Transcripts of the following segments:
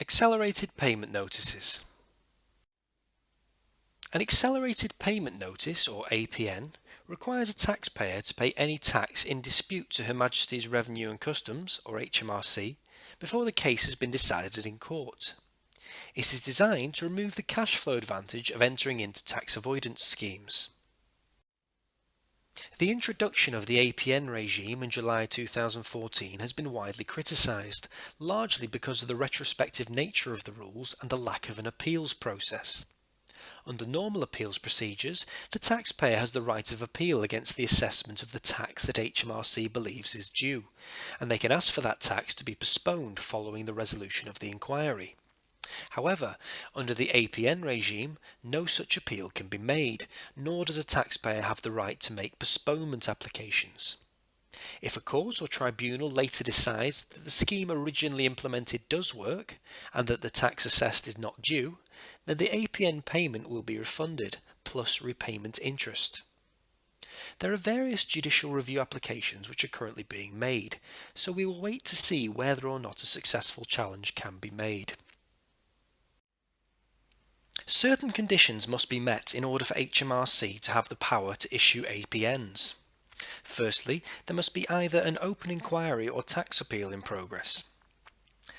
Accelerated payment notices. An accelerated payment notice, or APN, requires a taxpayer to pay any tax in dispute to Her Majesty's Revenue and Customs, or HMRC, before the case has been decided in court. It is designed to remove the cash flow advantage of entering into tax avoidance schemes. The introduction of the APN regime in July 2014 has been widely criticised, largely because of the retrospective nature of the rules and the lack of an appeals process. Under normal appeals procedures, the taxpayer has the right of appeal against the assessment of the tax that HMRC believes is due, and they can ask for that tax to be postponed following the resolution of the inquiry. However, under the APN regime, no such appeal can be made, nor does a taxpayer have the right to make postponement applications. If a court or tribunal later decides that the scheme originally implemented does work, and that the tax assessed is not due, then the APN payment will be refunded, plus repayment interest. There are various judicial review applications which are currently being made, so we will wait to see whether or not a successful challenge can be made. Certain conditions must be met in order for HMRC to have the power to issue APNs. Firstly, there must be either an open inquiry or tax appeal in progress.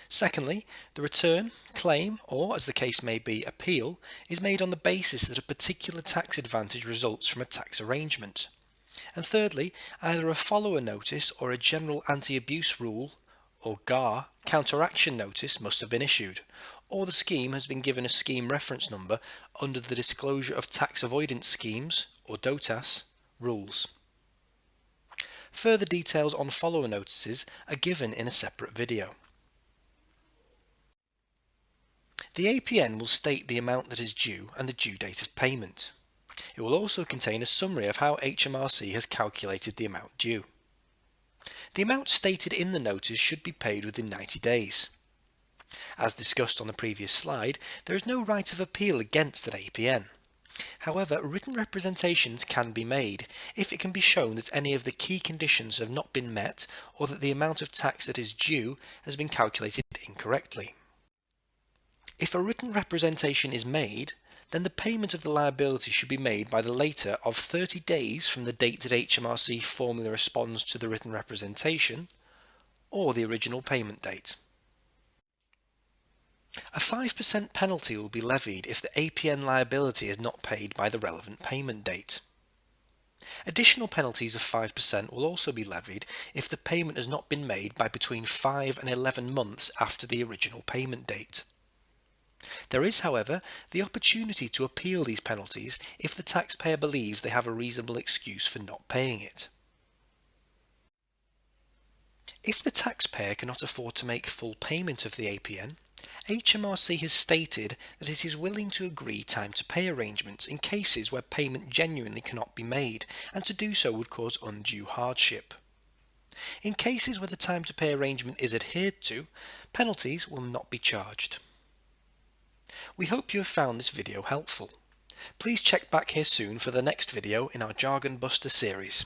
Secondly, the return, claim, or, as the case may be, appeal is made on the basis that a particular tax advantage results from a tax arrangement. And thirdly, either a follower notice or a general anti-abuse rule, or GAR, counteraction notice must have been issued, or the scheme has been given a scheme reference number under the Disclosure of Tax Avoidance Schemes, or DOTAS, rules. Further details on follower notices are given in a separate video. The APN will state the amount that is due and the due date of payment. It will also contain a summary of how HMRC has calculated the amount due. The amount stated in the notice should be paid within 90 days. As discussed on the previous slide, there is no right of appeal against an APN. However, written representations can be made if it can be shown that any of the key conditions have not been met or that the amount of tax that is due has been calculated incorrectly. If a written representation is made, then the payment of the liability should be made by the later of 30 days from the date that HMRC formally responds to the written representation, or the original payment date. A 5% penalty will be levied if the APN liability is not paid by the relevant payment date. Additional penalties of 5% will also be levied if the payment has not been made by between 5 and 11 months after the original payment date. There is, however, the opportunity to appeal these penalties if the taxpayer believes they have a reasonable excuse for not paying it. If the taxpayer cannot afford to make full payment of the APN, HMRC has stated that it is willing to agree time to pay arrangements in cases where payment genuinely cannot be made, and to do so would cause undue hardship. In cases where the time to pay arrangement is adhered to, penalties will not be charged. We hope you have found this video helpful. Please check back here soon for the next video in our Jargon Buster series.